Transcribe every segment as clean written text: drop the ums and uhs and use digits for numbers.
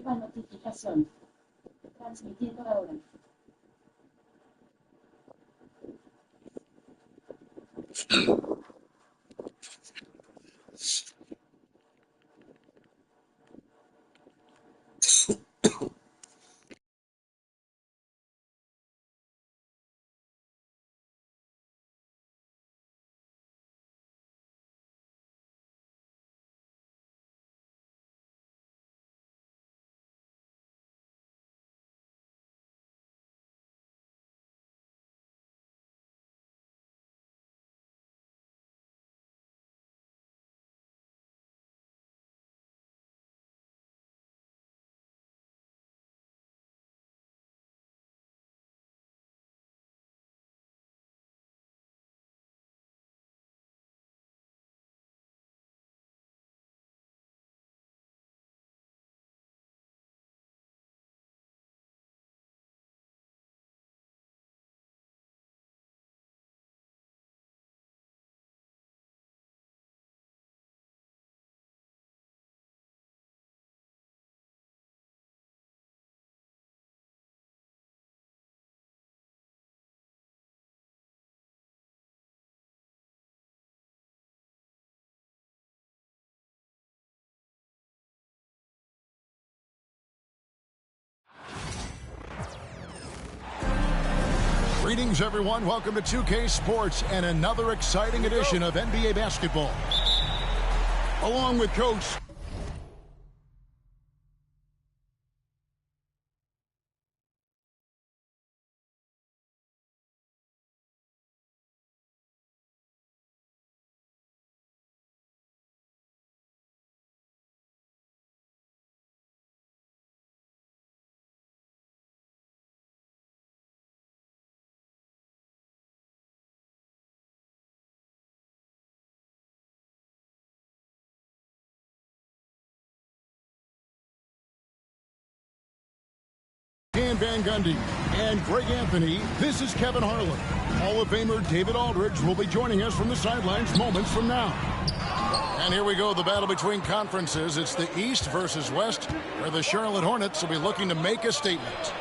nueva notificación. Transmitiendo ahora. Greetings, everyone. Welcome to 2K Sports and another exciting edition of NBA basketball. Along with Coach Van Gundy and Greg Anthony. This is Kevin Harlan. Hall of Famer David Aldridge will be joining us from the sidelines moments from now. And here we go, the battle between conferences. It's the East versus West, where the Charlotte Hornets will be looking to make a statement.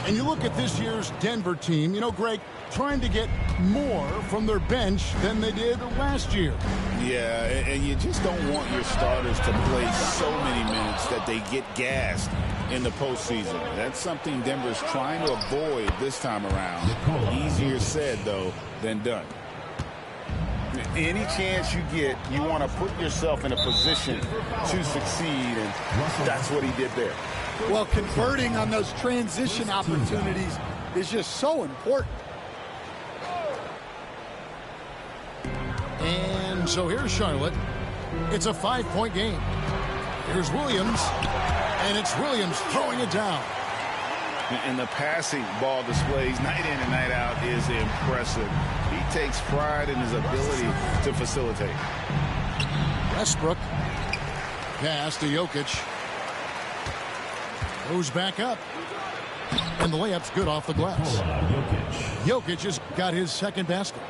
And you look at this year's Denver team, you know, Greg, trying to get more from their bench than they did last year. Yeah, and you just don't want your starters to play so many minutes that they get gassed in the postseason. That's something Denver's trying to avoid this time around. Easier said, though, than done. Any chance you get, you want to put yourself in a position to succeed, and that's what he did there. Well, converting on those transition opportunities is just so important. And so here's Charlotte. It's a 5-point game. Here's Williams, and it's Williams throwing it down. And the passing ball displays night in and night out is impressive. He takes pride in his ability to facilitate. Westbrook. Pass to Jokic. Goes back up. And the layup's good off the glass. Jokic has got his second basket.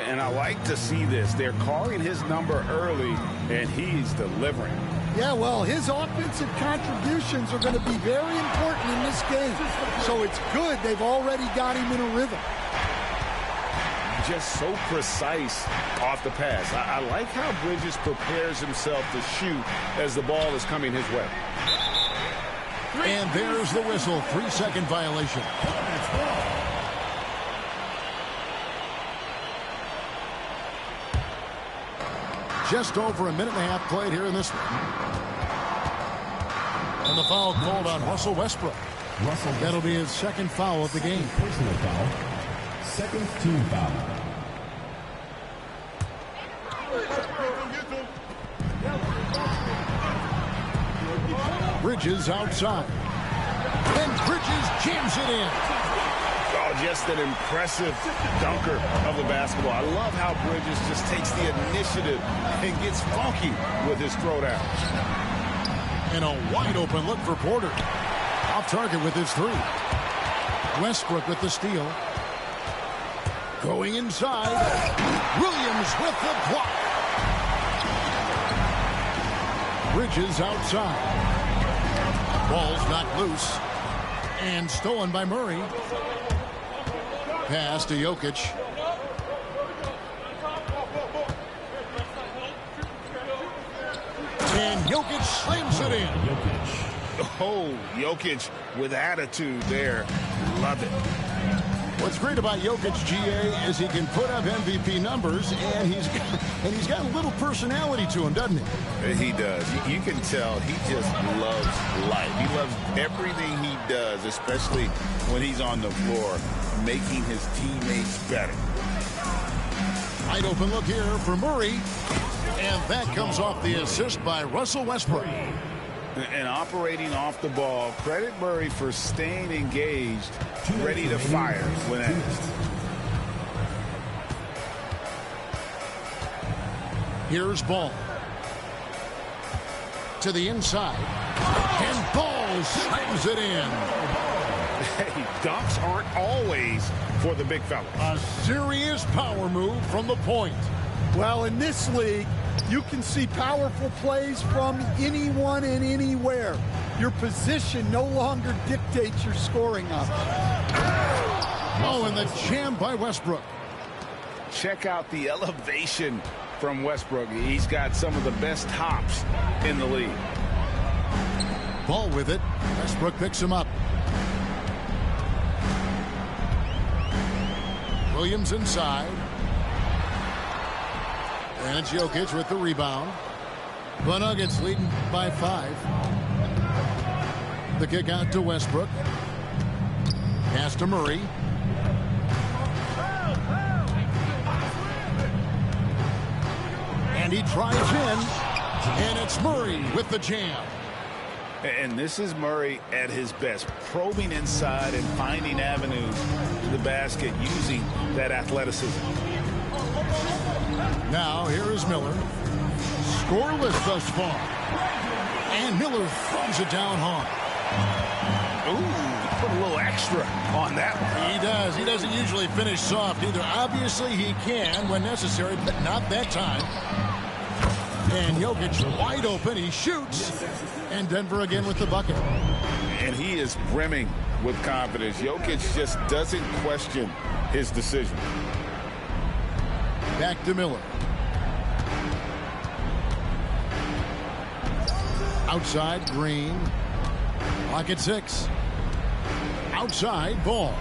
And I like to see this. They're calling his number early, and he's delivering. Yeah, well, his offensive contributions are going to be very important in this game. So it's good they've already got him in a rhythm. Just so precise off the pass. I like how Bridges prepares himself to shoot as the ball is coming his way. And there's the whistle. 3-second violation. Just over a minute and a half played here in this one. And the foul called on Russell Westbrook. That'll be his second foul of the game. Personal foul. Second team foul. Bridges outside. And Bridges jams it in. Oh, just an impressive dunker of the basketball. I love how Bridges just takes the initiative and gets funky with his throwdown. And a wide open look for Porter. Off target with his three. Westbrook with the steal. Going inside. Williams with the block. Bridges outside. Ball's knocked loose. And stolen by Murray. Pass to Jokic. And Jokic slams it in. Oh, Jokic with attitude there. Love it. What's great about Jokic, GA, is he can put up MVP numbers, and he's got a little personality to him, doesn't he? He does. You can tell he just loves life. He loves everything he does, especially when he's on the floor, making his teammates better. Wide open look here for Murray. And that comes off the assist by Russell Westbrook. And operating off the ball, credit Murray for staying engaged, ready to fire when asked. Here's Ball. To the inside. And Ball slams it in. Hey, dunks aren't always for the big fella. A serious power move from the point. Well, in this league, you can see powerful plays from anyone and anywhere. Your position no longer dictates your scoring up. Oh, and the jam by Westbrook. Check out the elevation from Westbrook. He's got some of the best hops in the league. Ball with it. Westbrook picks him up. Williams inside. And it's Jokic with the rebound. The Nuggets leading by 5. The kick out to Westbrook. Pass to Murray. And he drives in. And it's Murray with the jam. And this is Murray at his best, probing inside and finding avenues to the basket using that athleticism. Now here is Miller. Scoreless thus far. And Miller throws it down hard. Ooh, put a little extra on that one. He does. He doesn't usually finish soft either. Obviously he can when necessary, but not that time. And Jokic wide open. He shoots. And Denver again with the bucket. And he is brimming with confidence. Jokic just doesn't question his decision. Back to Miller. Outside, Green. Clock at 6. Outside, Ball.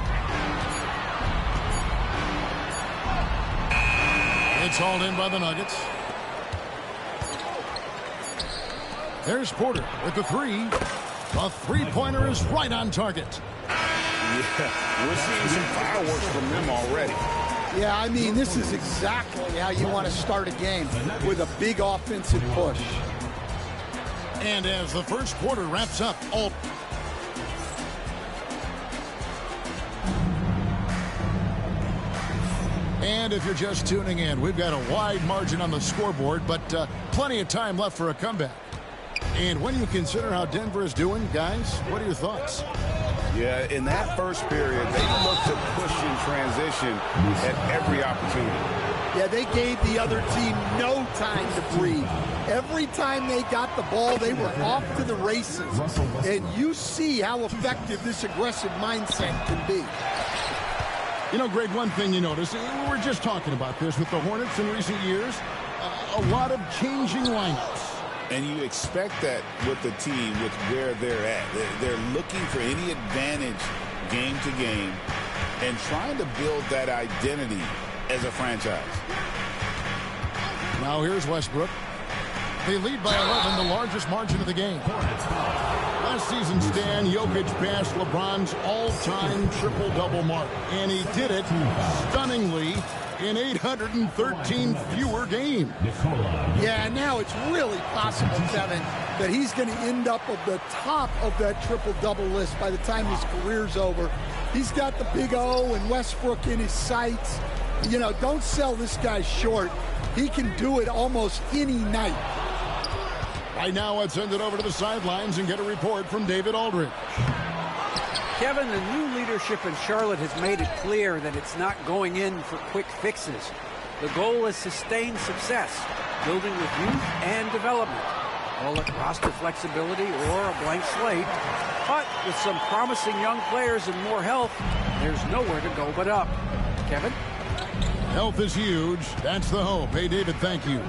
It's hauled in by the Nuggets. There's Porter with the 3. The three-pointer is right on target. Yeah, we're seeing some fireworks from them already. Yeah, I mean, this is exactly how you want to start a game, with a big offensive push. And as the first quarter wraps up, and if you're just tuning in, we've got a wide margin on the scoreboard, but plenty of time left for a comeback. And when you consider how Denver is doing, guys, what are your thoughts? Yeah, in that first period, they looked to push in transition at every opportunity. Yeah, they gave the other team no time to breathe. Every time they got the ball, they were off to the races. And you see how effective this aggressive mindset can be. You know, Greg, one thing you notice, we were just talking about this with the Hornets in recent years, a lot of changing lineups. And you expect that with the team, with where they're at. They're looking for any advantage game to game and trying to build that identity as a franchise. Now here's Westbrook. They lead by 11, the largest margin of the game. Last season, Stan, Jokic passed LeBron's all-time triple-double mark, and he did it stunningly in 813 fewer games. Yeah, now it's really possible, Kevin, that he's going to end up at the top of that triple-double list by the time his career's over. He's got the big O and Westbrook in his sights. You know, don't sell this guy short. He can do it almost any night. Right now, let's send it over to the sidelines and get a report from David Aldridge. Kevin, the new leadership in Charlotte has made it clear that it's not going in for quick fixes. The goal is sustained success, building with youth and development. Call it roster flexibility or a blank slate. But with some promising young players and more health, there's nowhere to go but up. Kevin? Health is huge. That's the hope. Hey, David, thank you.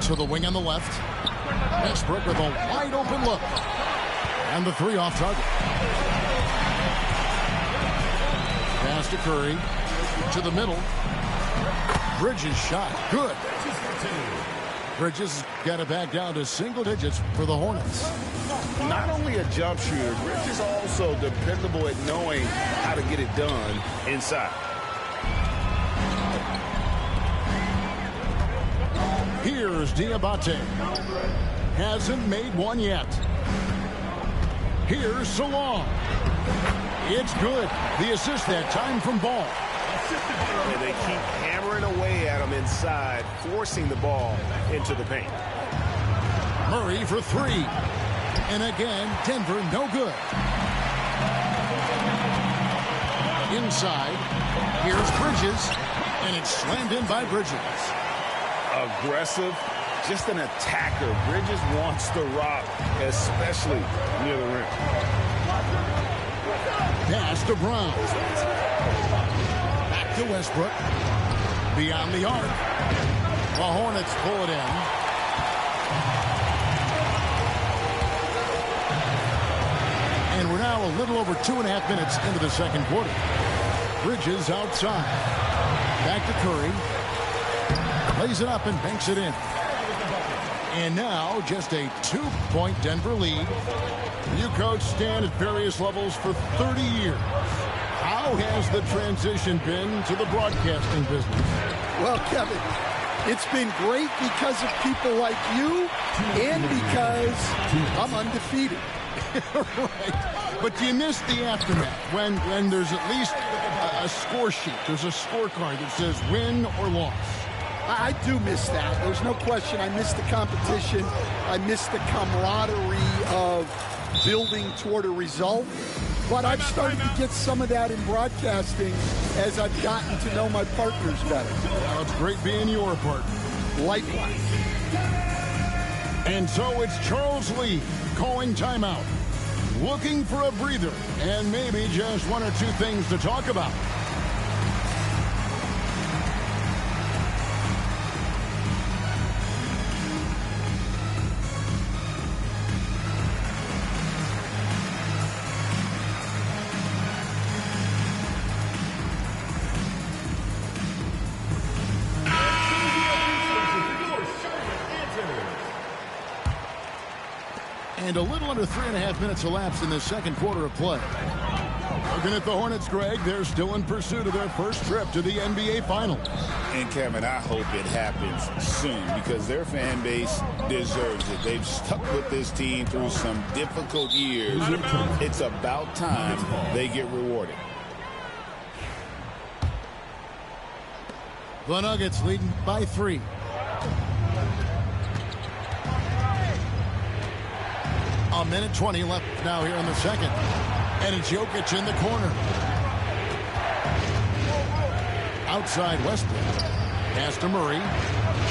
To the wing on the left. Westbrook with a wide open look. And the three off target. Pass to Curry. To the middle. Bridges shot. Good. Bridges got it back down to single digits for the Hornets. Not only a jump shooter, Bridges also dependable at knowing how to get it done inside. Here's Diabate. Hasn't made one yet. Here's Salong. It's good. The assist that time from Ball. And they keep hammering away at him inside, forcing the ball into the paint. Murray for three. And again, Denver no good. Inside. Here's Bridges. And it's slammed in by Bridges. Aggressive, just an attacker. Bridges wants the rock, especially near the rim. Pass to Brown. Back to Westbrook. Beyond the arc. The Hornets pull it in. And we're now a little over 2.5 minutes into the second quarter. Bridges outside. Back to Curry. Lays it up and banks it in. And now just a 2-point Denver lead. You coach Stan at various levels for 30 years. How has the transition been to the broadcasting business? Well, Kevin, it's been great because of people like you and because I'm undefeated. Right. But do you miss the aftermath when there's at least a score sheet? There's a scorecard that says win or loss. I do miss that. There's no question. I miss the competition. I miss the camaraderie of building toward a result. But I've started to get some of that in broadcasting as I've gotten to know my partners better. Well, it's great being your partner. Likewise. And so it's Charles Lee calling timeout, looking for a breather, and maybe just one or two things to talk about. And a little under 3.5 minutes elapsed in the second quarter of play. Looking at the Hornets, Greg, they're still in pursuit of their first trip to the NBA Finals. And, Kevin, I hope it happens soon because their fan base deserves it. They've stuck with this team through some difficult years. It's about time they get rewarded. The Nuggets leading by 3. A minute 20 left now here in the second. And it's Jokic in the corner. Outside Westbrook. Pass to Murray.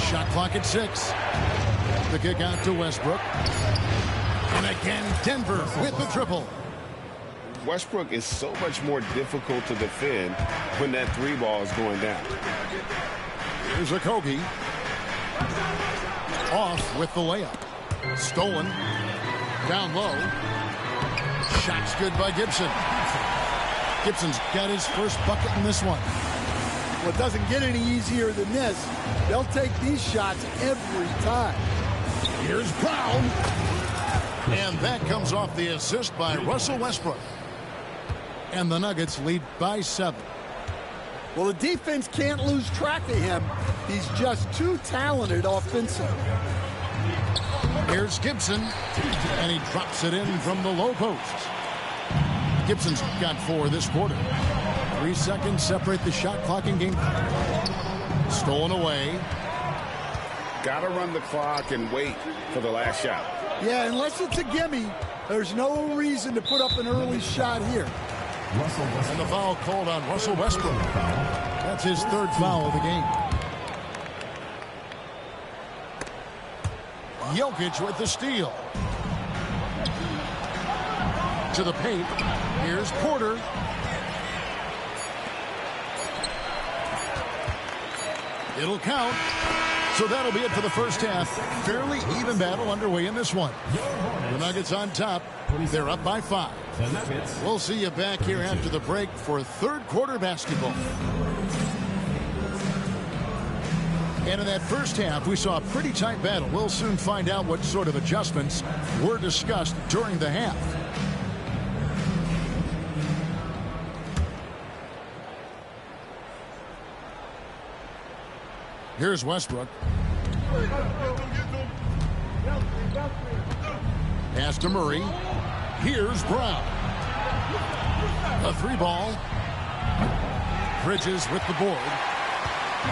Shot clock at 6. The kick out to Westbrook. And again, Denver with the triple. Westbrook is so much more difficult to defend when that three ball is going down. Here's a Kobe. Off with the layup. Stolen. Down low. Shot's good by Gibson. Gibson's got his first bucket in this one. Well, it doesn't get any easier than this. They'll take these shots every time. Here's Brown. And that comes off the assist by Russell Westbrook. And the Nuggets lead by 7. Well, the defense can't lose track of him. He's just too talented offensively. Here's Gibson, and he drops it in from the low post. Gibson's got 4 this quarter. 3 seconds separate the shot clock and game. Stolen away. Got to run the clock and wait for the last shot. Yeah, unless it's a gimme, there's no reason to put up an early shot here. And the foul called on Russell Westbrook. That's his 3rd foul of the game. Jokic with the steal. To the paint. Here's Porter. It'll count. So that'll be it for the first half. Fairly even battle underway in this one. The Nuggets on top. They're up by 5. We'll see you back here after the break for third quarter basketball. And in that first half, we saw a pretty tight battle. We'll soon find out what sort of adjustments were discussed during the half. Here's Westbrook. Pass to Murray. Here's Brown. A 3-ball. Bridges with the board.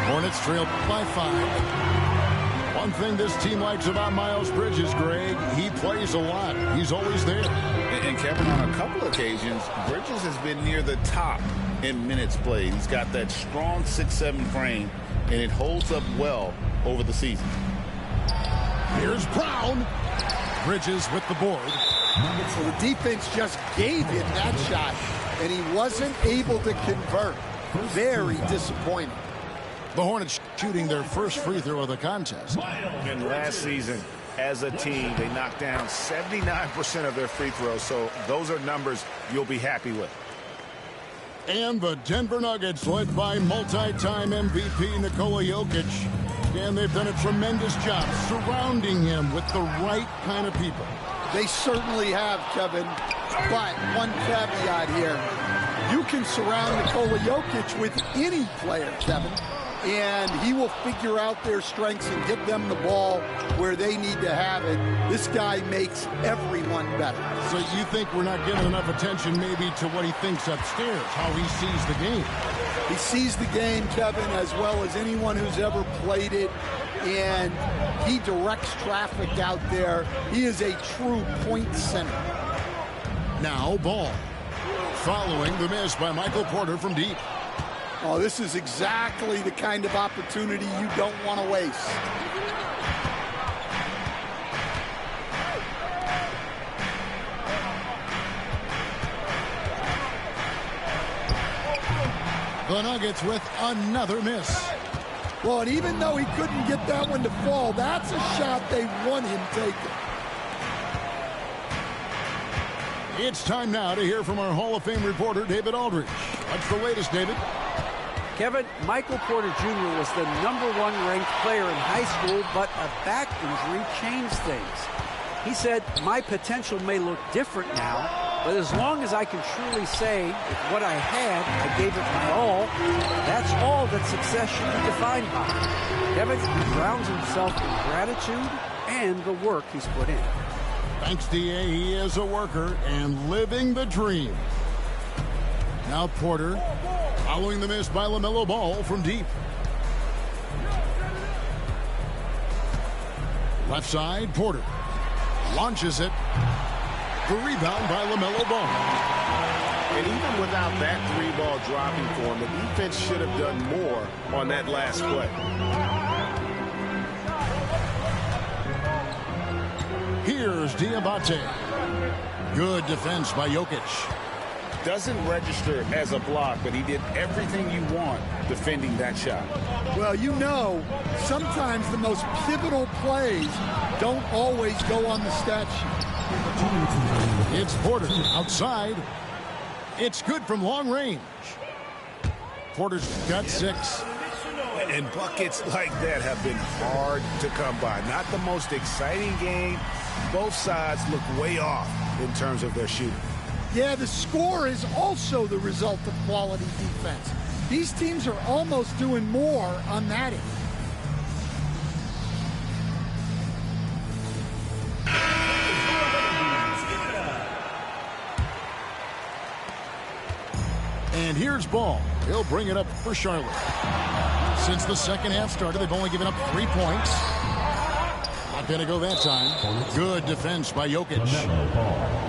Hornets trail by 5. One thing this team likes about Miles Bridges, Greg, he plays a lot. He's always there. And Kevin, on a couple occasions, Bridges has been near the top in minutes played. He's got that strong 6'7" frame, and it holds up well over the season. Here's Brown. Bridges with the board. So the defense just gave him that shot, and he wasn't able to convert. Very disappointing. The Hornets shooting their first free throw of the contest. And last season, as a team, they knocked down 79% of their free throws, so those are numbers you'll be happy with. And the Denver Nuggets, led by multi-time MVP Nikola Jokic. And they've done a tremendous job surrounding him with the right kind of people. They certainly have, Kevin. But one caveat here. You can surround Nikola Jokic with any player, Kevin, and he will figure out their strengths and get them the ball where they need to have it. This guy makes everyone better. So you think we're not giving enough attention maybe to what he thinks upstairs, how he sees the game? He sees the game, Kevin, as well as anyone who's ever played it, and he directs traffic out there. He is a true point center. Now ball. Following the miss by Michael Porter from deep. Oh, this is exactly the kind of opportunity you don't want to waste. The Nuggets with another miss. Well, and even though he couldn't get that one to fall, that's a shot they want him taking. It's time now to hear from our Hall of Fame reporter, David Aldridge. What's the latest, David? Kevin, Michael Porter Jr. was the #1 ranked player in high school, but a back injury changed things. He said, "My potential may look different now, but as long as I can truly say with what I had, I gave it my all, that's all that success should be defined by." Kevin grounds himself in gratitude and the work he's put in. Thanks, D.A. He is a worker and living the dream. Now Porter, following the miss by LaMelo Ball from deep. Left side, Porter launches it. The rebound by LaMelo Ball. And even without that 3-ball dropping for him, the defense should have done more on that last play. Here's Diabate. Good defense by Jokic. Doesn't register as a block, but he did everything you want defending that shot. Well, you know, sometimes the most pivotal plays don't always go on the stat sheet. It's Porter outside. It's good from long range. Porter's got 6. And buckets like that have been hard to come by. Not the most exciting game. Both sides look way off in terms of their shooting. Yeah, the score is also the result of quality defense. These teams are almost doing more on that end. And here's Ball. He'll bring it up for Charlotte. Since the second half started, they've only given up 3 points. A Not going to go that time. Good defense by Jokic.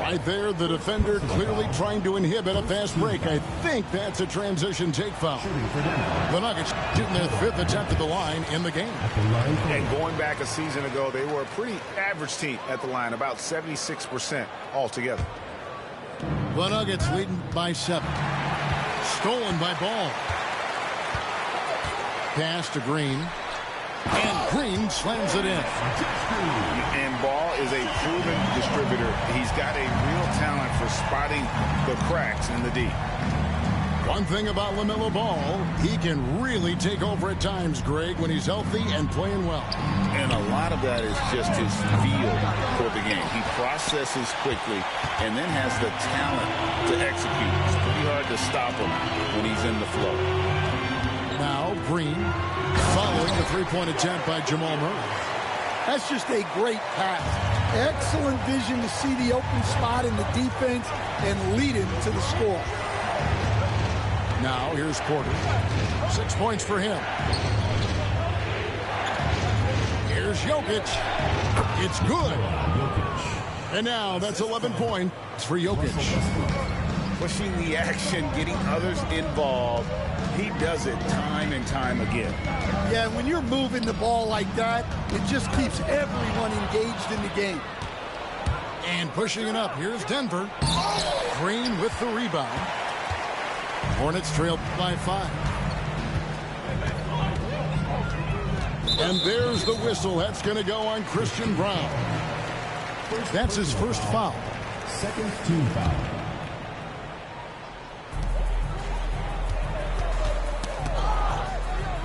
Right there, the defender clearly trying to inhibit a fast break. I think that's a transition take foul. The Nuggets shooting their 5th attempt at the line in the game. And going back a season ago, they were a pretty average team at the line, about 76% altogether. The Nuggets leading by 7. Stolen by Ball. Pass to Green. And Green slams it in. And Ball is a proven distributor. He's got a real talent for spotting the cracks in the D. One thing about LaMelo Ball, he can really take over at times, Greg, when he's healthy and playing well. And a lot of that is just his feel for the game. He processes quickly and then has the talent to execute. It's pretty hard to stop him when he's in the flow. Now Green following the three-point attempt by Jamal Murray. That's just a great pass. Excellent vision to see the open spot in the defense and lead him to the score. Now here's Porter. 6 points for him. Here's Jokic. It's good. And now that's 11 points for Jokic. Pushing the action, getting others involved. He does it time and time again. Yeah, when you're moving the ball like that, it just keeps everyone engaged in the game. And pushing it up, here's Denver. Green with the rebound. Hornets trail by 5. And there's the whistle. That's going to go on Christian Brown. That's his first foul. Second team foul.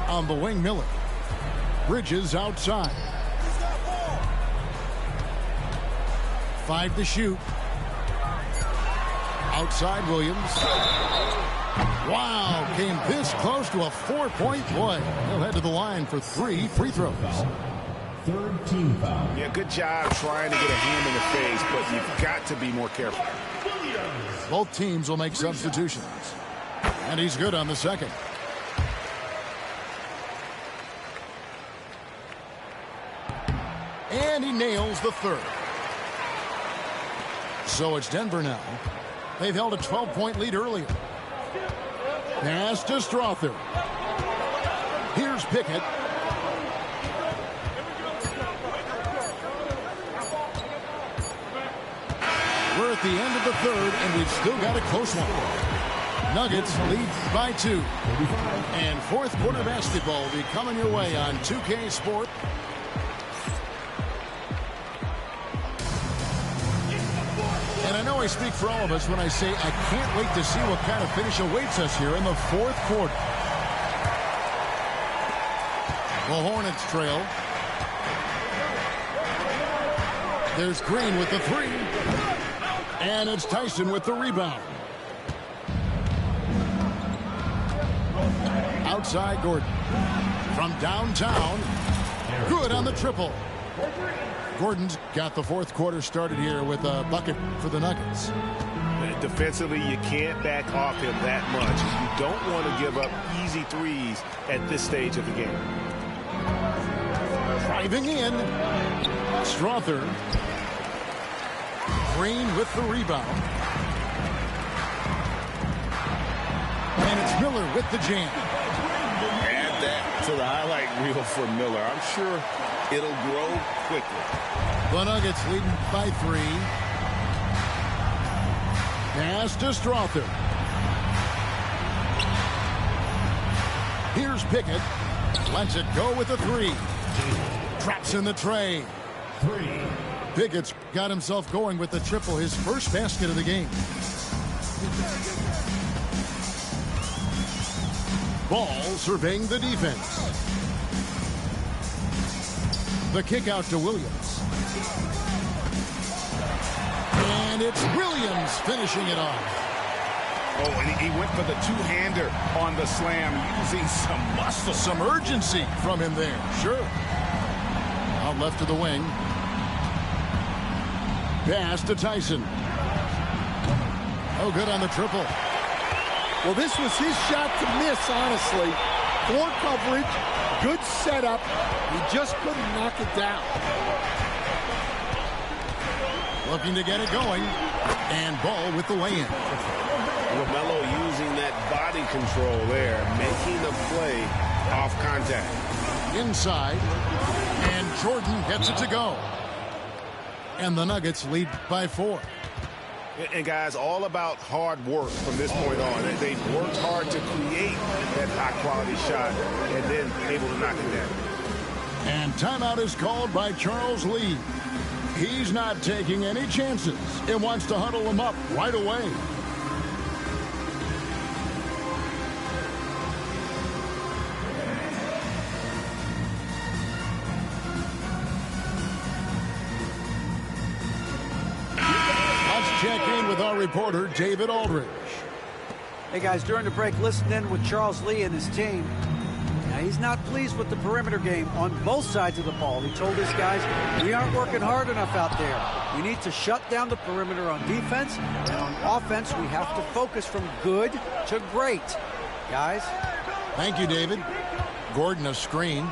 On the wing, Miller. Bridges outside. 5 to shoot. Outside Williams. Wow, came this close to a 4-point play. He'll head to the line for 3 free throws. Third team foul. Yeah, good job trying to get a hand in the face, but you've got to be more careful. Both teams will make substitutions. And he's good on the second. And he nails the third. So it's Denver now. They've held a 12-point lead earlier. Pass to Strother. Here's Pickett. We're at the end of the third, and we've still got a close one. Nuggets lead by 2. And fourth quarter basketball will be coming your way on 2K Sport. And I know I speak for all of us when I say I can't wait to see what kind of finish awaits us here in the fourth quarter. The Hornets trail. There's Green with the 3. And it's Tyson with the rebound. Outside Gordon. From downtown. Good on the triple. Gordon's got the fourth quarter started here with a bucket for the Nuggets. Defensively, you can't back off him that much. You don't want to give up easy threes at this stage of the game. Driving in. Strother. Green with the rebound. And it's Miller with the jam. Add that to the highlight reel for Miller. I'm sure it'll grow quickly. The Nuggets leading by 3. Pass to Strother. Here's Pickett. Lets it go with the 3. Drops in the tray. 3. Pickett's got himself going with the triple, his first basket of the game. Ball surveying the defense. The kick out to Williams. And it's Williams finishing it off. Oh, and he went for the two-hander on the slam, using some muscle. Some urgency from him there. Sure. Out left to the wing. Pass to Tyson. Oh, good on the triple. Well, this was his shot to miss, honestly. Four coverage, good setup. He just couldn't knock it down. Looking to get it going. And Ball with the lay-in. LaMelo using that body control there, making the play off contact. Inside. And Jordan gets it to go. And the Nuggets lead by 4. And guys, all about hard work from this point on. They've worked hard to create that high-quality shot and then able to knock it down. And timeout is called by Charles Lee. He's not taking any chances and wants to huddle them up right away. Let's check in with our reporter, David Aldridge. Hey, guys, during the break, listen in with Charles Lee and his team. Now, he's not pleased with the perimeter game on both sides of the ball. He told his guys, we aren't working hard enough out there. We need to shut down the perimeter on defense, and on offense, we have to focus from good to great. Guys? Thank you, David. Gordon a screen.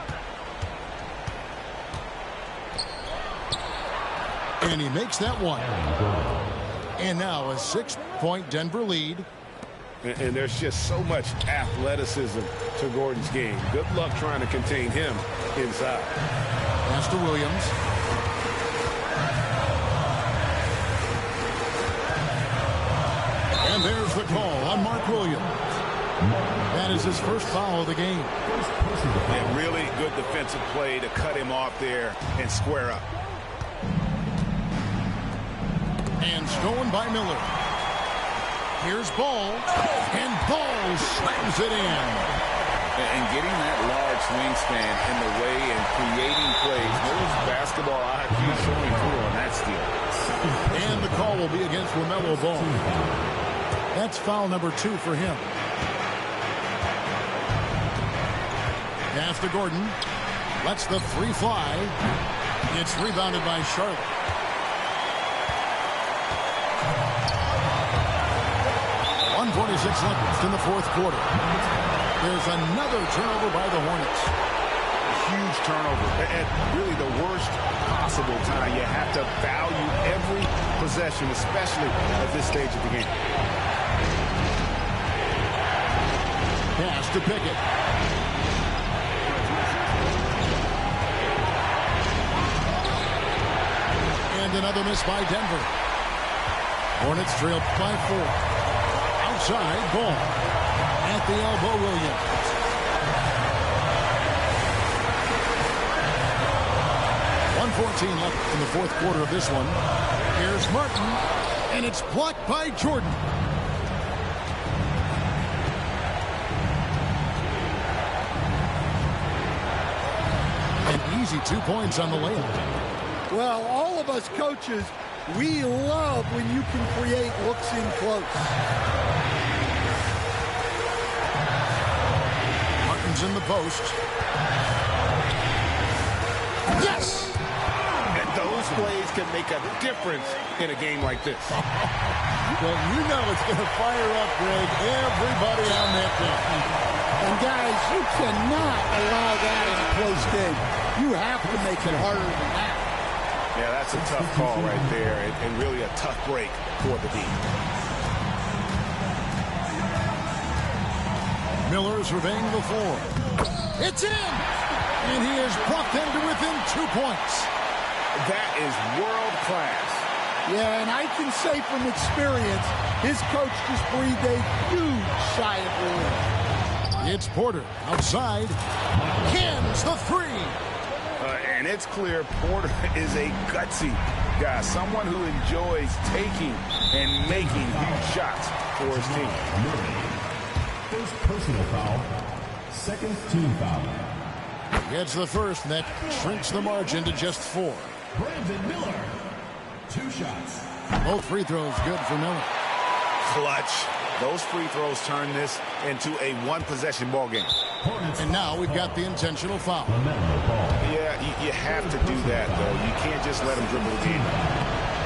And he makes that one. And now a 6-point Denver lead. And there's just so much athleticism to Gordon's game. Good luck trying to contain him inside. Pass to Williams. And there's the call on Mark Williams. That is his first foul of the game. And really good defensive play to cut him off there and square up. And stolen by Miller. Here's Ball. And Ball slams it in. And getting that large wingspan in the way and creating plays. Miller's basketball IQ showing through on that steal. And the call will be against LaMelo Ball. That's foul number 2 for him. Pass to Gordon. Lets the three fly. It's rebounded by Charlotte. .146 left in the fourth quarter. There's another turnover by the Hornets. Huge turnover at really the worst possible time. You have to value every possession, especially at this stage of the game. Pass to Pickett. And another miss by Denver. Hornets trail by 4. Outside, Ball. At the elbow, Williams. .114 left in the fourth quarter of this one. Here's Martin, and it's blocked by Jordan. An easy 2 points on the layup. Well, all of us coaches, we love when you can create looks in close. Martin's in the post. Yes! And those plays can make a difference in a game like this. Well, you know it's going to fire up, Greg, everybody on that team. And guys, you cannot allow that in a close game. You have to make it harder than that. Yeah, that's a tough call right there, and really a tough break for the team. Miller surveying the floor. It's in! And he has brought them to within 2 points. That is world class. Yeah, and I can say from experience, his coach just breathed a huge sigh of relief. It's Porter outside. Cans the three. And it's clear Porter is a gutsy guy, someone who enjoys taking and making huge shots for his team. First personal foul. Second team foul. Gets the first, and that shrinks the margin to just 4. Brandon Miller. 2 shots. Both free throws good for Miller. Clutch. Those free throws turn this into a one-possession ball game. And now we've got the intentional foul. Yeah, you have to do that, though. You can't just let him dribble the game.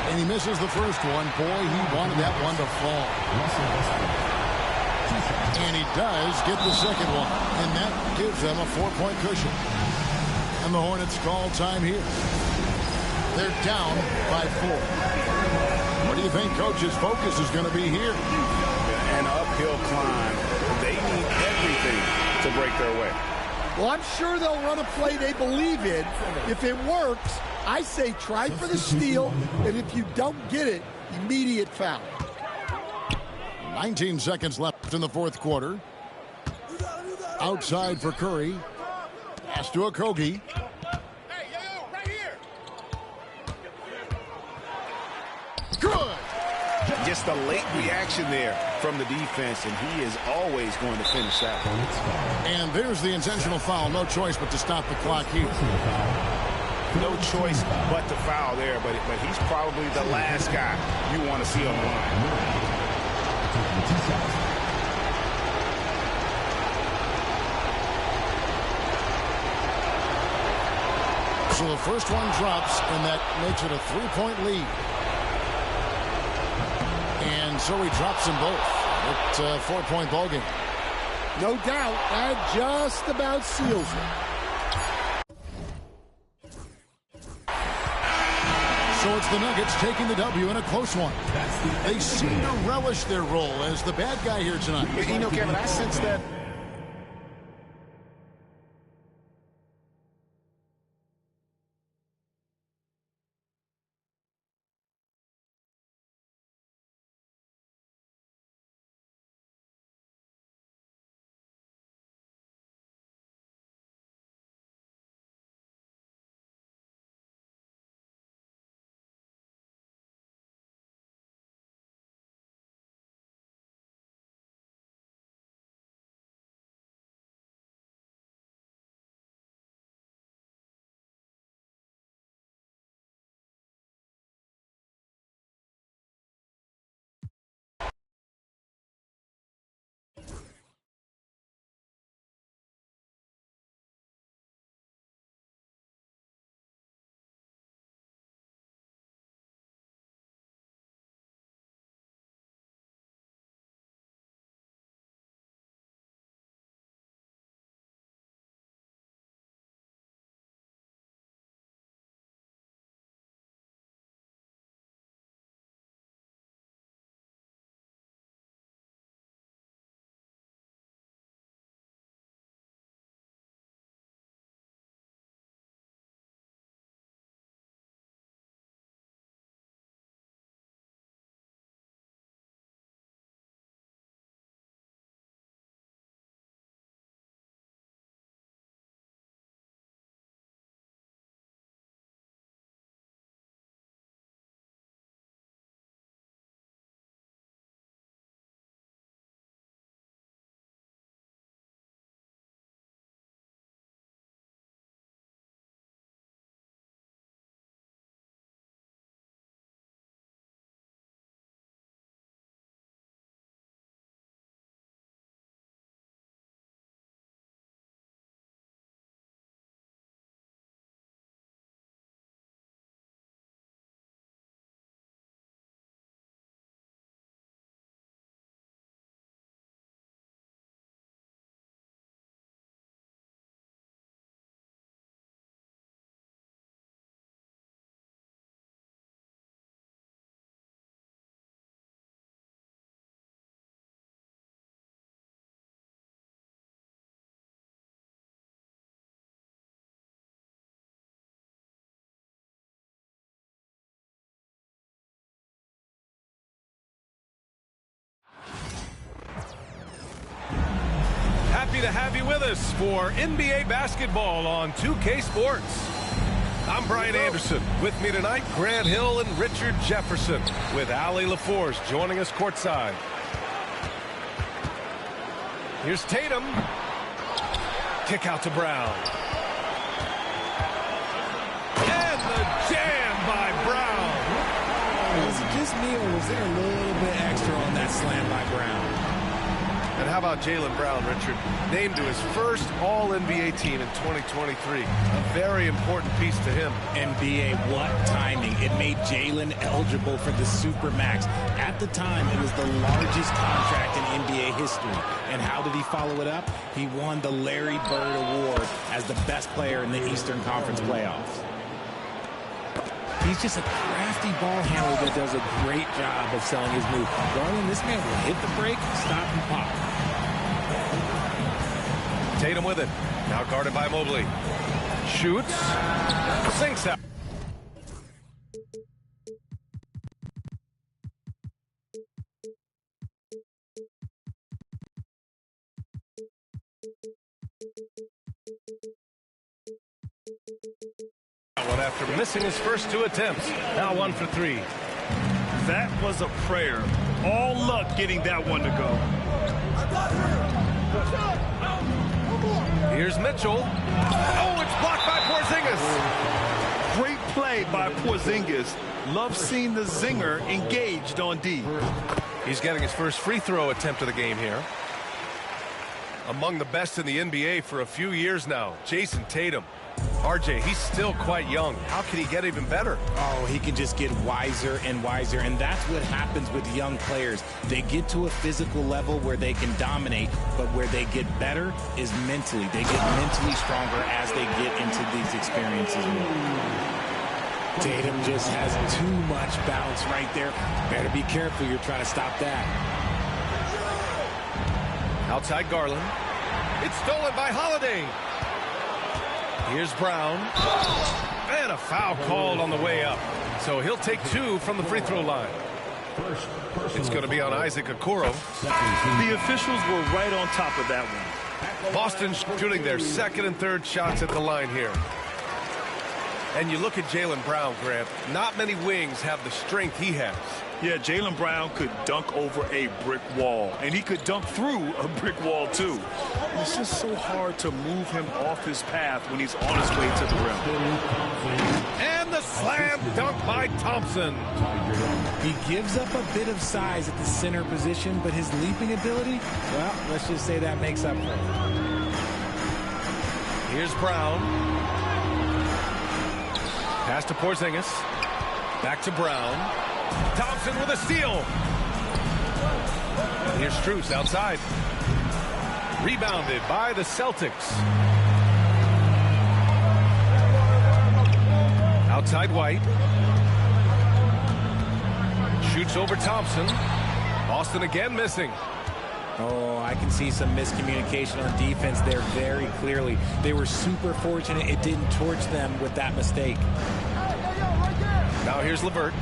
And he misses the first one. Boy, he wanted that one to fall. And he does get the second one. And that gives them a 4-point cushion. And the Hornets call time here. They're down by 4. What do you think Coach's focus is going to be here? An uphill climb. They need everything to break their way. Well, I'm sure they'll run a play they believe in. If it works, I say try for the steal, and if you don't get it, immediate foul. 19 seconds left in the fourth quarter. Outside for Curry. Pass to Okogie. Good. Just a late reaction there from the defense, and he is always going to finish that. And there's the intentional foul. No choice but to stop the clock here. No choice but to foul there, but he's probably the last guy you want to see on the line. So the first one drops, and that makes it a 3-point lead. And so he drops them both. It's a 4-point ballgame. No doubt, that just about seals it. So it's the Nuggets taking the W in a close one. They seem to relish their role as the bad guy here tonight. You know, Kevin, I sense that. Happy to have you with us for NBA basketball on 2K Sports. I'm Brian Anderson. With me tonight, Grant Hill and Richard Jefferson, with Allie LaForce joining us courtside. Here's Tatum. Kick out to Brown. And the jam by Brown. Was it just me, or was there a little bit extra on that slam by Brown? And how about Jaylen Brown, Richard? Named to his first All-NBA team in 2023. A very important piece to him. NBA, what timing. It made Jaylen eligible for the Supermax. At the time, it was the largest contract in NBA history. And how did he follow it up? He won the Larry Bird Award as the best player in the Eastern Conference playoffs. He's just a crafty ball handler that does a great job of selling his move. Garland, this man will hit the break, stop, and pop. Tatum with it. Now guarded by Mobley. Shoots. Sinks out. After missing his first 2 attempts. Now 1 for 3. That was a prayer. All luck getting that one to go. Here's Mitchell. Oh, it's blocked by Porzingis. Great play by Porzingis. Love seeing the zinger engaged on D. He's getting his first free throw attempt of the game here. Among the best in the NBA for a few years now, Jason Tatum. RJ, he's still quite young. How can he get even better? Oh, he can just get wiser and wiser, and that's what happens with young players. They get to a physical level where they can dominate, but where they get better is mentally. They get mentally stronger as they get into these experiences more. Tatum just has too much bounce right there. Better be careful. You're trying to stop that. Outside Garland. It's stolen by Holiday. Here's Brown. And a foul called on the way up. So he'll take 2 from the free throw line. It's going to be on Isaac Okoro. The officials were right on top of that one. Boston shooting their second and third shots at the line here. And you look at Jaylen Brown, Grant. Not many wings have the strength he has. Yeah, Jaylen Brown could dunk over a brick wall, and he could dunk through a brick wall, too. It's just so hard to move him off his path when he's on his way to the rim. And the slam dunk by Thompson. He gives up a bit of size at the center position, but his leaping ability, well, let's just say that makes up for it. Here's Brown. Pass to Porzingis. Back to Brown. Thompson with a steal. Here's Strus outside. Rebounded by the Celtics. Outside White. Shoots over Thompson. Boston again missing. Oh, I can see some miscommunication on defense there very clearly. They were super fortunate it didn't torch them with that mistake. Now here's LeVert.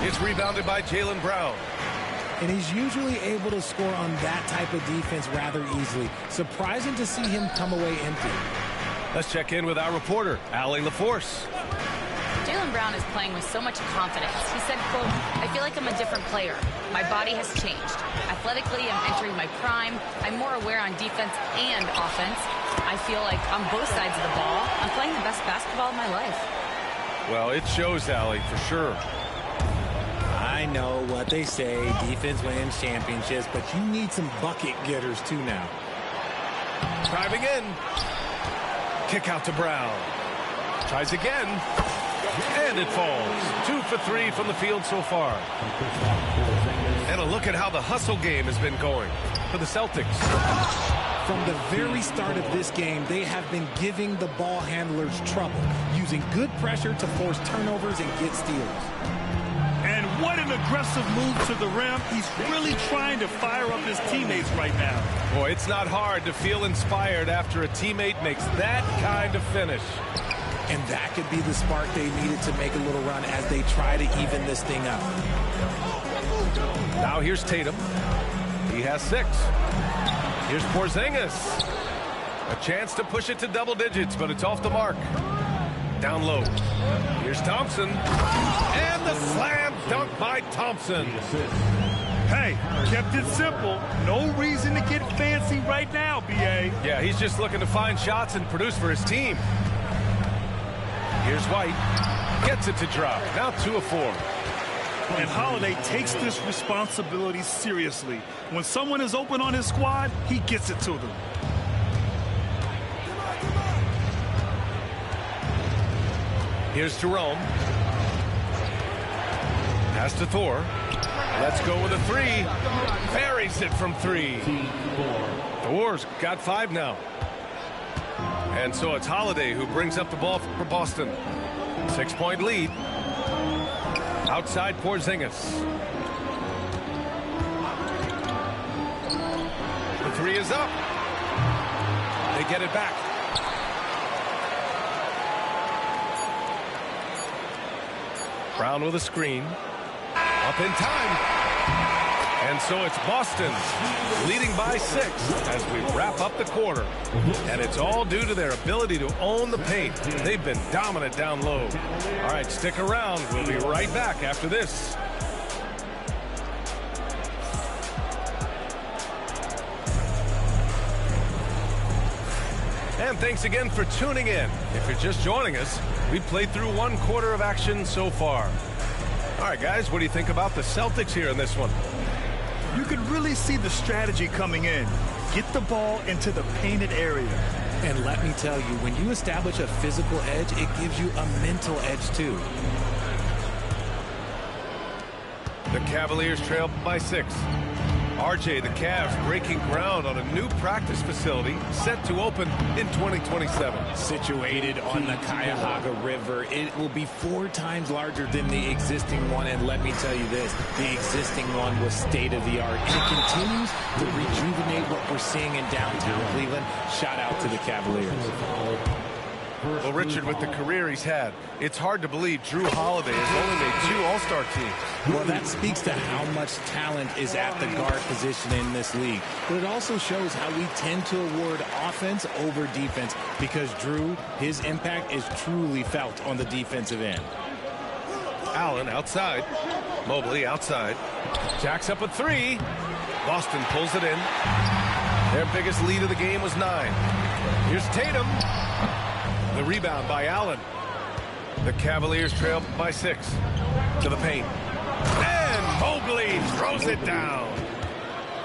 It's rebounded by Jaylen Brown. And he's usually able to score on that type of defense rather easily. Surprising to see him come away empty. Let's check in with our reporter, Allie LaForce. Jaylen Brown is playing with so much confidence. He said, quote, "I feel like I'm a different player. My body has changed. Athletically, I'm entering my prime. I'm more aware on defense and offense. I feel like on both sides of the ball, I'm playing the best basketball of my life." Well, it shows, Allie, for sure. I know what they say, defense wins championships, but you need some bucket getters too now. Driving in. Kick out to Brown. Tries again. And it falls. 2 for 3 from the field so far. And a look at how the hustle game has been going for the Celtics. From the very start of this game, they have been giving the ball handlers trouble, using good pressure to force turnovers and get steals. And what an aggressive move to the rim. He's really trying to fire up his teammates right now. Boy, it's not hard to feel inspired after a teammate makes that kind of finish. And that could be the spark they needed to make a little run as they try to even this thing up. Now here's Tatum. He has 6. Here's Porzingis. A chance to push it to double digits, but it's off the mark. Down low. Here's Thompson. And the slam dunk by Thompson. Hey, kept it simple. No reason to get fancy right now, B.A. Yeah, he's just looking to find shots and produce for his team. Here's White. Gets it to drop. Now 2 of 4. And Holiday takes this responsibility seriously. When someone is open on his squad, he gets it to them. Here's Jerome. Pass to Thor. Let's go with a three. Buries it from three. Thor's got 5 now. And so it's Holiday who brings up the ball for Boston. 6-point lead. Outside Porzingis. The three is up. They get it back. Brown with a screen. Up in time. And so it's Boston leading by 6 as we wrap up the quarter. And it's all due to their ability to own the paint. They've been dominant down low. All right, stick around. We'll be right back after this. And thanks again for tuning in. If you're just joining us, we've played through 1 quarter of action so far. All right, guys, what do you think about the Celtics here in this one? You could really see the strategy coming in. Get the ball into the painted area. And let me tell you, when you establish a physical edge, it gives you a mental edge too. The Cavaliers trail by 6. RJ, the Cavs breaking ground on a new practice facility set to open in 2027. Situated on the Cuyahoga River, it will be 4 times larger than the existing one. And let me tell you this, the existing one was state-of-the-art. And it continues to rejuvenate what we're seeing in downtown Cleveland. Shout out to the Cavaliers. Well, Richard, with the career he's had, it's hard to believe Drew Holiday has only made 2 All-Star teams. Well, that speaks to how much talent is at the guard position in this league. But it also shows how we tend to award offense over defense because Drew, his impact is truly felt on the defensive end. Allen outside. Mobley outside. Jacks up a 3. Boston pulls it in. Their biggest lead of the game was 9. Here's Tatum. The rebound by Allen. The Cavaliers trail by 6. To the paint. And Mobley throws it down.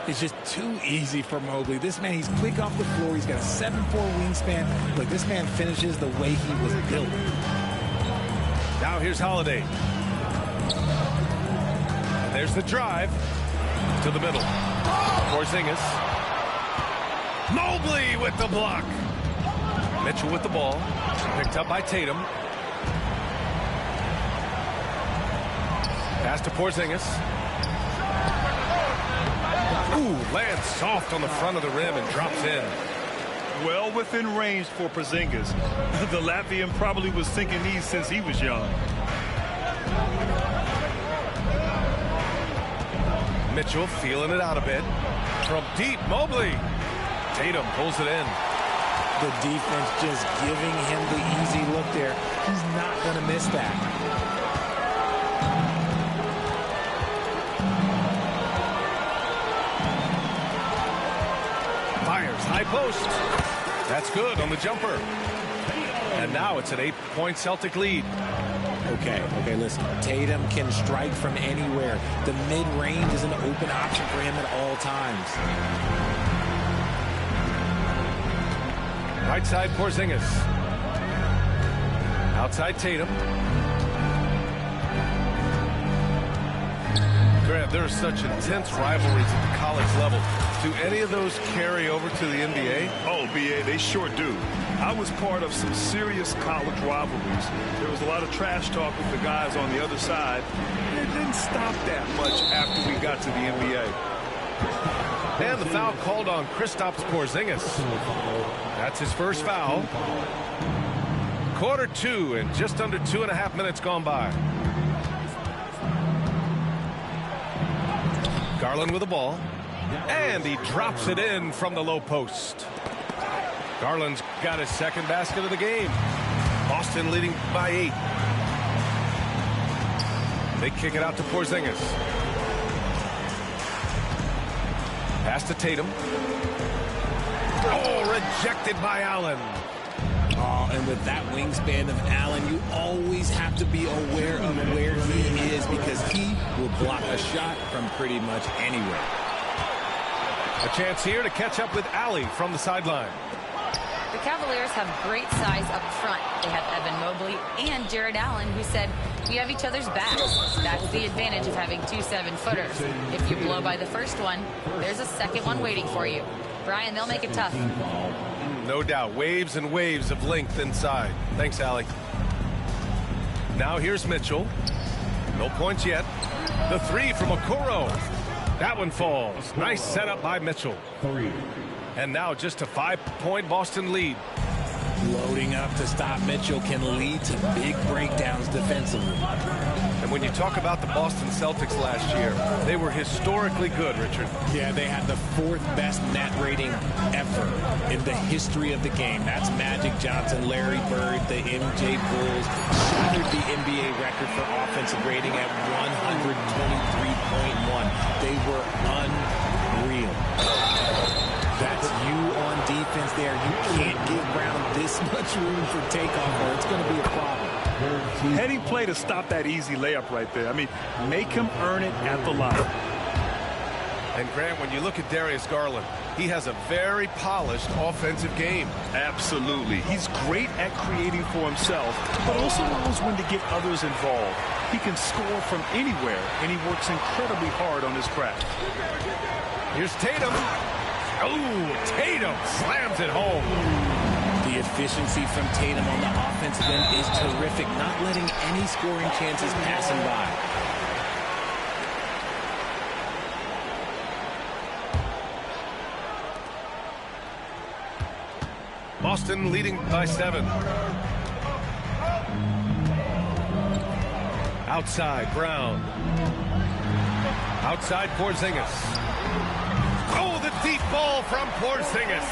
It's just too easy for Mobley. This man, he's quick off the floor. He's got a 7'4" wingspan. Look, this man finishes the way he was built. Now here's Holiday. And there's the drive to the middle. Porzingis. Mobley with the block. Mitchell with the ball. Picked up by Tatum. Pass to Porzingis. Ooh, lands soft on the front of the rim and drops in. Well within range for Porzingis. The Latvian probably was thinking these since he was young. Mitchell feeling it out a bit. From deep, Mobley. Tatum pulls it in. The defense just giving him the easy look there. He's not going to miss that. Fires high post. That's good on the jumper. And now it's an 8-point Celtic lead. Okay, listen. Tatum can strike from anywhere. The mid-range is an open option for him at all times. Right side, Porzingis. Outside, Tatum. Grant, there are such intense rivalries at the college level. Do any of those carry over to the NBA? Oh, BA, they sure do. I was part of some serious college rivalries. There was a lot of trash talk with the guys on the other side. It didn't stop that much after we got to the NBA. And the foul called on Kristaps Porzingis. That's his first foul. Quarter 2 and just under 2.5 minutes gone by. Garland with the ball. And he drops it in from the low post. Garland's got his second basket of the game. Boston leading by 8. They kick it out to Porzingis. Pass to Tatum. Oh, rejected by Allen. Oh, And with that wingspan of Allen, you always have to be aware of where he is because he will block a shot from pretty much anywhere. A chance here to catch up with Allie from the sideline. The Cavaliers have great size up front. They have Evan Mobley and Jared Allen, who said, we have each other's backs. That's the advantage of having 2 7-footers. If you blow by the first one, there's a second one waiting for you. Brian, they'll make it tough. No doubt. Waves and waves of length inside. Thanks, Allie. Now here's Mitchell. No points yet. The 3 from Okoro. That one falls. Nice setup by Mitchell. 3. And now just a 5-point Boston lead. Loading up to stop Mitchell can lead to big breakdowns defensively. And when you talk about the Boston Celtics last year, they were historically good, Richard. Yeah, they had the 4th best net rating ever in the history of the game. That's Magic Johnson, Larry Bird, the MJ Bulls. Shattered the NBA record for offensive rating at 123.1. They were unreal. That's you on defense there. You can't give Brown this much room for takeoff or it's going to be a problem. Heady play to stop that easy layup right there. I mean, make him earn it at the line. And Grant, when you look at Darius Garland, he has a very polished offensive game. Absolutely. He's great at creating for himself, but also knows when to get others involved. He can score from anywhere, and he works incredibly hard on his craft. Here's Tatum. Oh, Tatum slams it home. The efficiency from Tatum on the offensive end is terrific, not letting any scoring chances pass him by. Boston leading by 7. Outside, Brown. Outside, Porzingis. Oh, the deep ball from Porzingis.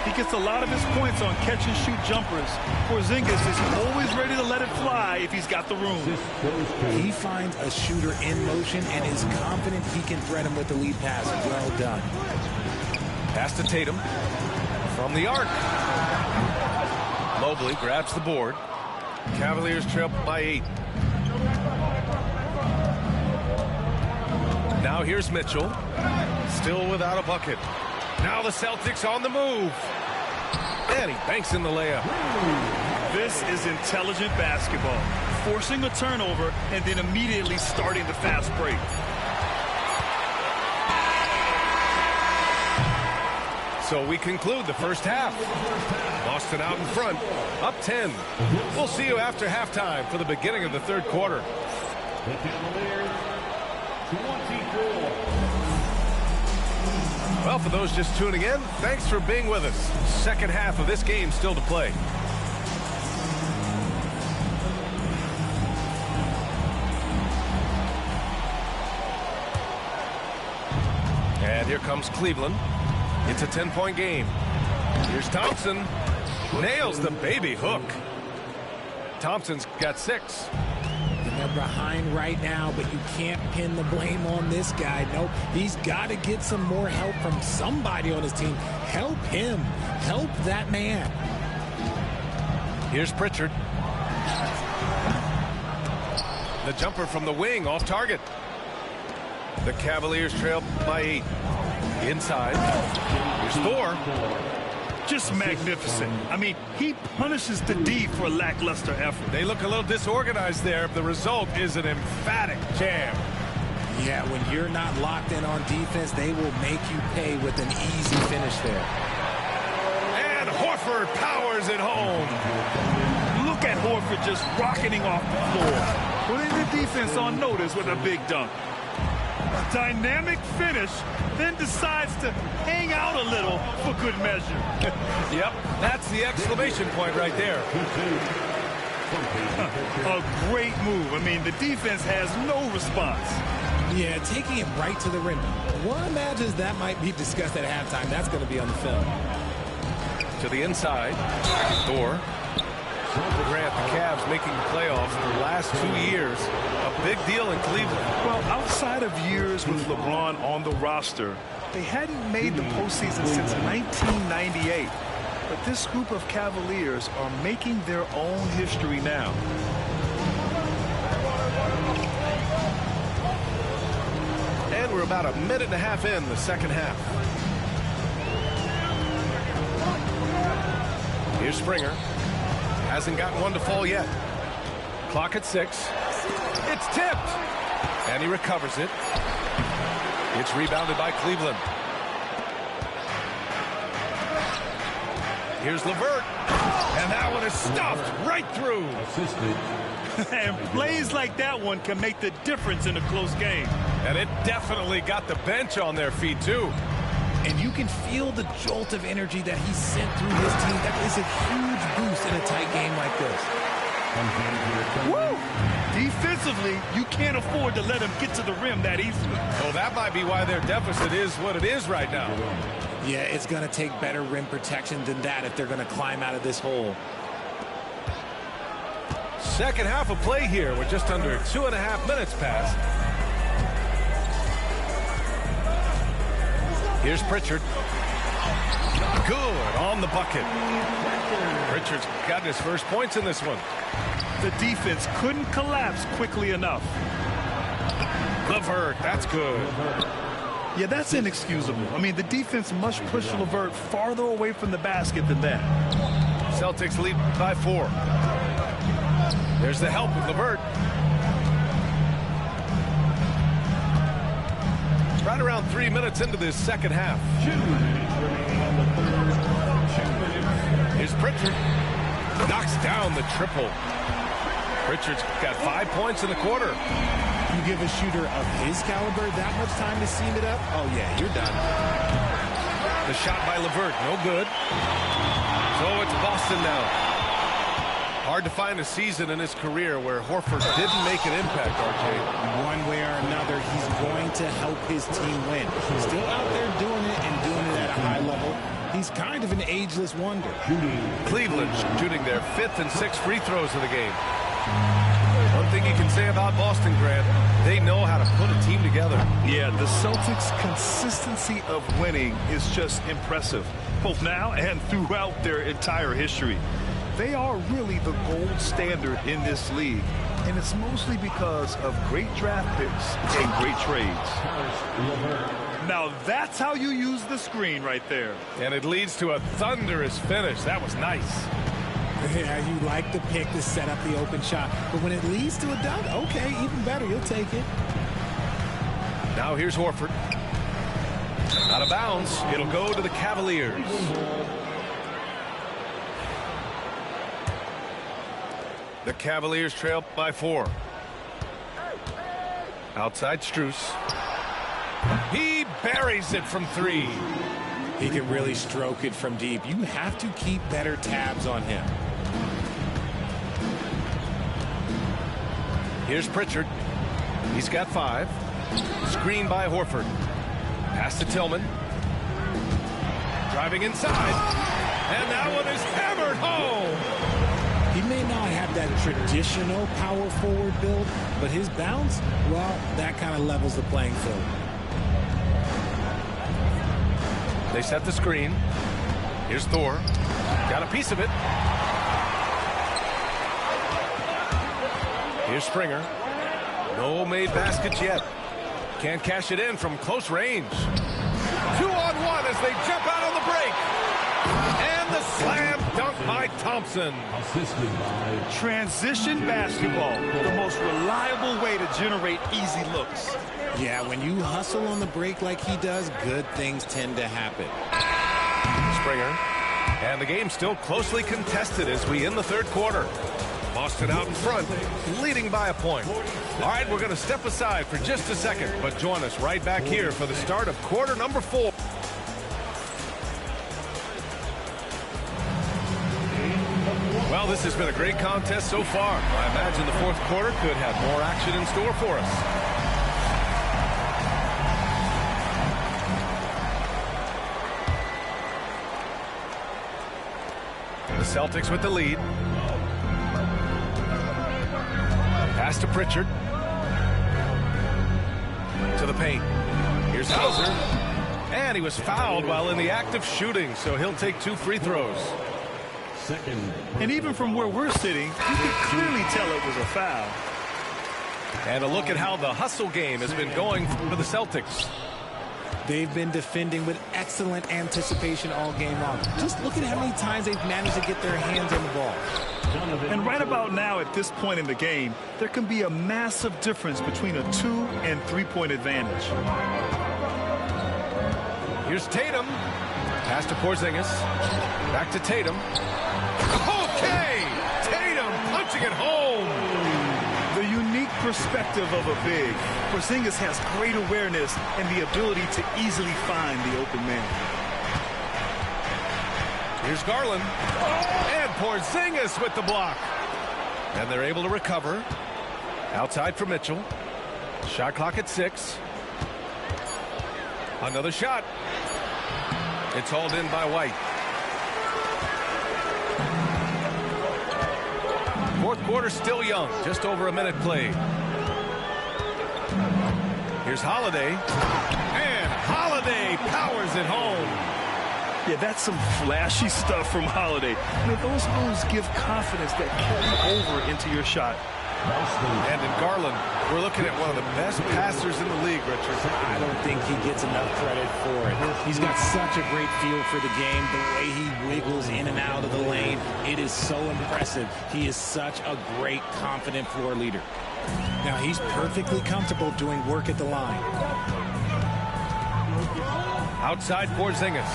He gets a lot of his points on catch-and-shoot jumpers. Porzingis is always ready to let it fly if he's got the room. He finds a shooter in motion and is confident he can threat him with the lead pass. Well done. Pass to Tatum. From the arc. Mobley grabs the board. Cavaliers trail by 8. Now here's Mitchell. Still without a bucket. Now the Celtics on the move. And he banks in the layup. This is intelligent basketball. Forcing a turnover and then immediately starting the fast break. So we conclude the first half. Boston out in front, up 10. We'll see you after halftime for the beginning of the third quarter. The Cavaliers, 24. Well, for those just tuning in, thanks for being with us. Second half of this game still to play. And here comes Cleveland. It's a 10-point game. Here's Thompson. Nails the baby hook. Thompson's got 6. They're behind right now, but you can't pin the blame on this guy. Nope, he's got to get some more help from somebody on his team. Help him. Help that man. Here's Pritchard. The jumper from the wing off target. The Cavaliers trail by 8. Inside. Here's Thor. Just magnificent. I mean, he punishes the D for lackluster effort. They look a little disorganized there. The result is an emphatic jam. Yeah, when you're not locked in on defense, they will make you pay with an easy finish there. And Horford powers it home. Look at Horford just rocketing off the floor, putting the defense on notice with a big dunk. A dynamic finish, then decides to hang out a little for good measure. Yep, that's the exclamation point right there. A great move. I mean, the defense has no response. Yeah, taking it right to the rim. One imagines that might be discussed at halftime. That's going to be on the film. To the inside. Thor. Grant, the Cavs making the playoffs for the last 2 years. A big deal in Cleveland. Well, outside of years with LeBron on the roster, they hadn't made the postseason since 1998. But this group of Cavaliers are making their own history now. And we're about a minute and a half in the second half. Here's Springer. Hasn't gotten one to fall yet. Clock at 6. It's tipped. And he recovers it. It's rebounded by Cleveland. Here's LeVert. And that one is stuffed right through. And plays like that one can make the difference in a close game. And it definitely got the bench on their feet, too. And you can feel the jolt of energy that he sent through his team. That is a huge boost in a tight game like this. Woo! Defensively, you can't afford to let him get to the rim that easily. Well, that might be why their deficit is what it is right now. Yeah, it's going to take better rim protection than that if they're going to climb out of this hole. Second half of play here with just under 2.5 minutes passed. Here's Pritchard. Good on the bucket. Pritchard's got his first points in this one. The defense couldn't collapse quickly enough. LeVert, that's good. Yeah, that's inexcusable. I mean, the defense must push LeVert farther away from the basket than that. Celtics lead by 4. There's the help with LeVert. Right around 3 minutes into this second half. Here's Pritchard. Knocks down the triple. Pritchard's got 5 points in the quarter. You give a shooter of his caliber that much time to seam it up, oh yeah, you're done. The shot by LeVert, no good. So it's Boston now. Hard to find a season in his career where Horford didn't make an impact, RJ. One way or another, he's going to help his team win. He's still out there doing it and doing it at a high level. He's kind of an ageless wonder. Cleveland shooting their 5th and 6th free throws of the game. One thing you can say about Boston, Grant, they know how to put a team together. Yeah, the Celtics' consistency of winning is just impressive, both now and throughout their entire history. They are really the gold standard in this league, and it's mostly because of great draft picks and great trades. Now that's how you use the screen right there. And it leads to a thunderous finish. That was nice. Yeah, you like the pick to set up the open shot, but when it leads to a dunk, okay, even better, you'll take it. Now here's Horford. Out of bounds. It'll go to the Cavaliers. The Cavaliers trail by 4. Outside Strus. He buries it from 3. He can really stroke it from deep. You have to keep better tabs on him. Here's Pritchard. He's got 5. Screen by Horford. Pass to Tillman. Driving inside. And that one is hammered home. He may not have that traditional power forward build, but his bounce, well, that kind of levels the playing field. They set the screen. Here's Thor. Got a piece of it. Here's Springer. No made baskets yet. Can't cash it in from close range. 2-on-1 as they jump out on the break. And the slam dunk by Thompson. Transition basketball, the most reliable way to generate easy looks. Yeah, when you hustle on the break like he does, good things tend to happen. Springer. And the game still closely contested as we end the third quarter. Boston out in front, leading by a point. All right, we're going to step aside for just a second, but join us right back here for the start of quarter number 4. Well, this has been a great contest so far. I imagine the fourth quarter could have more action in store for us. The Celtics with the lead. Pass to Pritchard. To the paint. Here's Hauser. And he was fouled while in the act of shooting, so he'll take 2 free throws. And even from where we're sitting, you can clearly tell it was a foul. And a look at how the hustle game has been going for the Celtics. They've been defending with excellent anticipation all game long. Just look at how many times they've managed to get their hands on the ball. And right about now, at this point in the game, there can be a massive difference between a 2- and 3-point advantage. Here's Tatum. Pass to Porzingis. Back to Tatum. Okay! Tatum punching it home. The unique perspective of a big. Porzingis has great awareness and the ability to easily find the open man. Here's Garland. And Porzingis with the block. And they're able to recover. Outside for Mitchell. Shot clock at 6. Another shot. It's hauled in by White. Fourth quarter still young. Just over a minute played. Here's Holiday. And Holiday powers it home. Yeah, that's some flashy stuff from Holiday. Those moves give confidence that carry over into your shot. And in Garland, we're looking at one of the best passers in the league, Richard. I don't think he gets enough credit for it. He's got such a great feel for the game, the way he wiggles in and out of the lane. It is so impressive. He is such a great, confident floor leader. Now, he's perfectly comfortable doing work at the line. Outside Porzingis.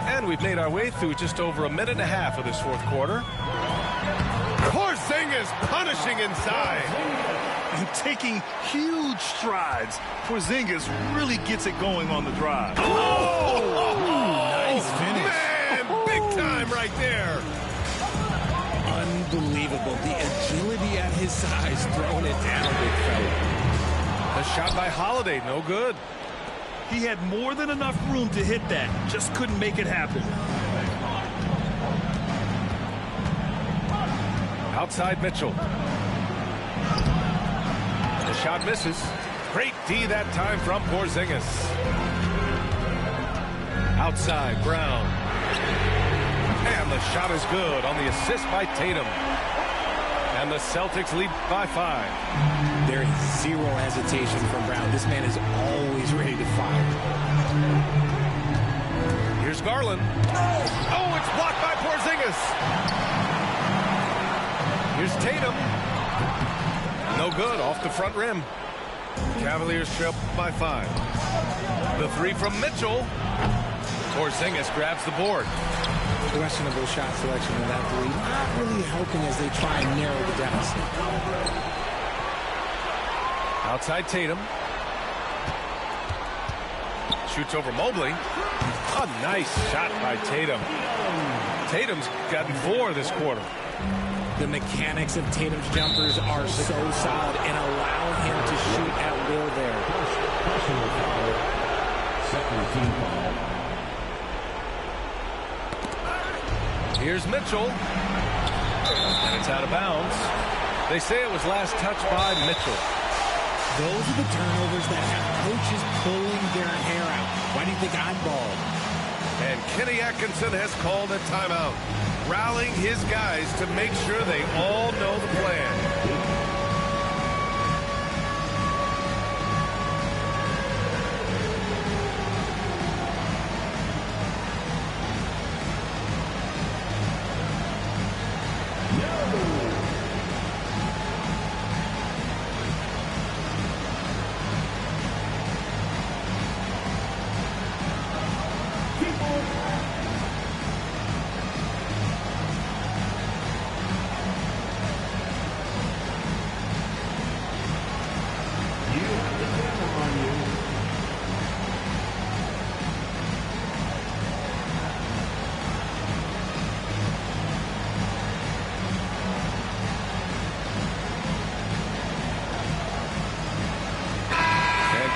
And we've made our way through just over a minute and a half of this fourth quarter. Porzingis punishing inside. And taking huge strides. Porzingis really gets it going on the drive. Nice finish. Man, big time right there. Unbelievable. The agility at his size, throwing it down, big fella. A shot by Holiday, no good. He had more than enough room to hit that. Just couldn't make it happen. Outside Mitchell. The shot misses. Great D that time from Porzingis. Outside Brown. And the shot is good on the assist by Tatum. And the Celtics lead by 5. There is zero hesitation from Brown. This man is always ready to fire. Here's Garland. Oh, it's blocked by Porzingis. Here's Tatum. No good, off the front rim. Cavaliers trail by 5. The 3 from Mitchell. Porzingis grabs the board. Questionable shot selection of that 3. Not really helping as they try and narrow the deficit. Outside Tatum. Shoots over Mobley. A nice shot by Tatum. Tatum's gotten 4 this quarter. The mechanics of Tatum's jumpers are so solid and allow him to shoot at will there. Here's Mitchell. And it's out of bounds. They say it was last touched by Mitchell. Those are the turnovers that have coaches pulling their hair out. Why do you think I'm bald? And Kenny Atkinson has called a timeout, rallying his guys to make sure they all know the plan.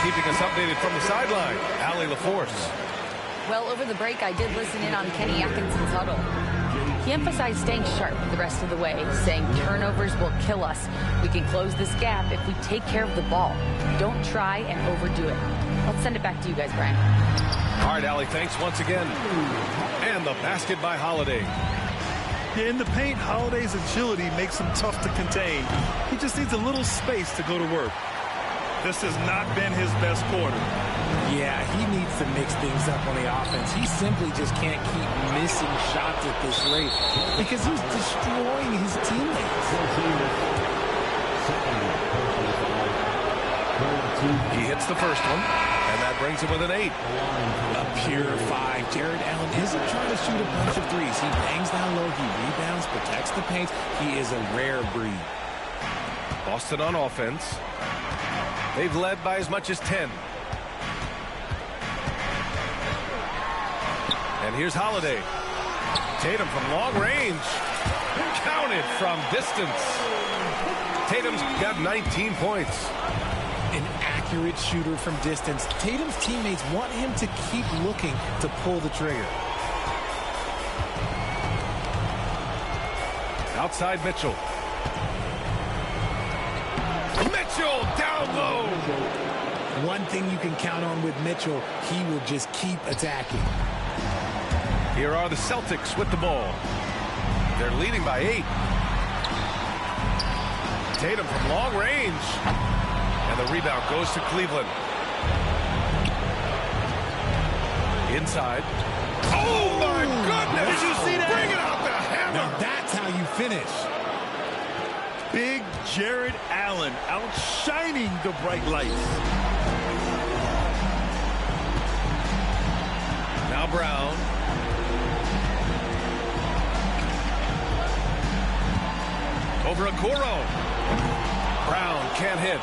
Keeping us updated from the sideline, Allie LaForce. Well, over the break, I did listen in on Kenny Atkinson's huddle. He emphasized staying sharp the rest of the way, saying turnovers will kill us. We can close this gap if we take care of the ball. Don't try and overdo it. Let's send it back to you guys, Brian. All right, Allie, thanks once again. And the basket by Holiday. Yeah, in the paint, Holiday's agility makes him tough to contain. He just needs a little space to go to work. This has not been his best quarter. Yeah, he needs to mix things up on the offense. He simply just can't keep missing shots at this rate because he's destroying his teammates. He hits the first one, and that brings him with an 8. A pure 5. Jared Allen isn't trying to shoot a bunch of threes. He bangs down low, he rebounds, protects the paint. He is a rare breed. Boston on offense. They've led by as much as 10. And here's Holiday. Tatum from long range. Counted from distance. Tatum's got 19 points. An accurate shooter from distance. Tatum's teammates want him to keep looking to pull the trigger. Outside Mitchell. Mitchell down low. One thing you can count on with Mitchell, he will just keep attacking. Here are the Celtics with the ball. They're leading by 8. Tatum from long range. And the rebound goes to Cleveland. Inside. Oh, my goodness! Did you see that? Bring it out the hammer! Now that's how you finish. Big Jared Allen outshining the bright lights. Now Brown. Over Okoro. Brown can't hit.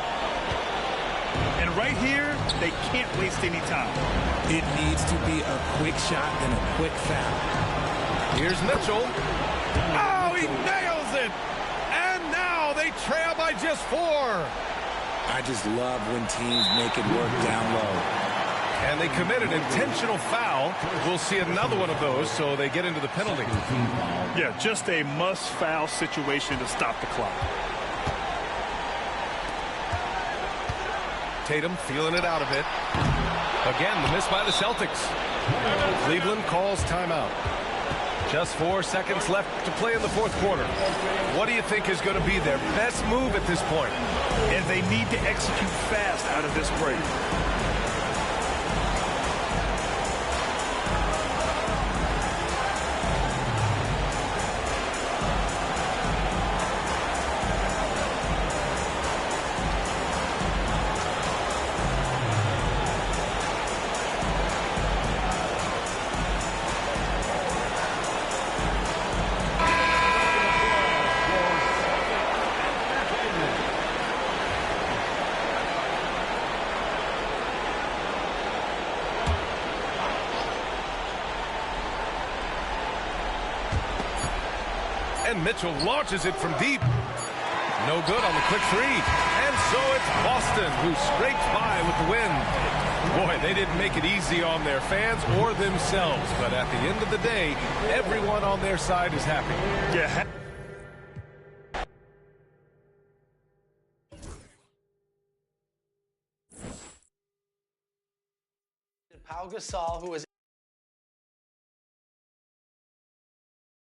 And right here, they can't waste any time. It needs to be a quick shot and a quick foul. Here's Mitchell. Oh, he nails it! And now they trail by just 4. I just love when teams make it work down low. And they commit an intentional foul. We'll see another one of those, so they get into the penalty. Yeah, just a must-foul situation to stop the clock. Tatum feeling it out a bit. Again, the miss by the Celtics. Cleveland calls timeout. Just 4 seconds left to play in the fourth quarter. What do you think is going to be their best move at this point? And they need to execute fast out of this break. And Mitchell launches it from deep. No good on the quick 3. And so it's Boston who scrapes by with the win. Boy, they didn't make it easy on their fans or themselves. But at the end of the day, everyone on their side is happy. Yeah. Pau Gasol, who was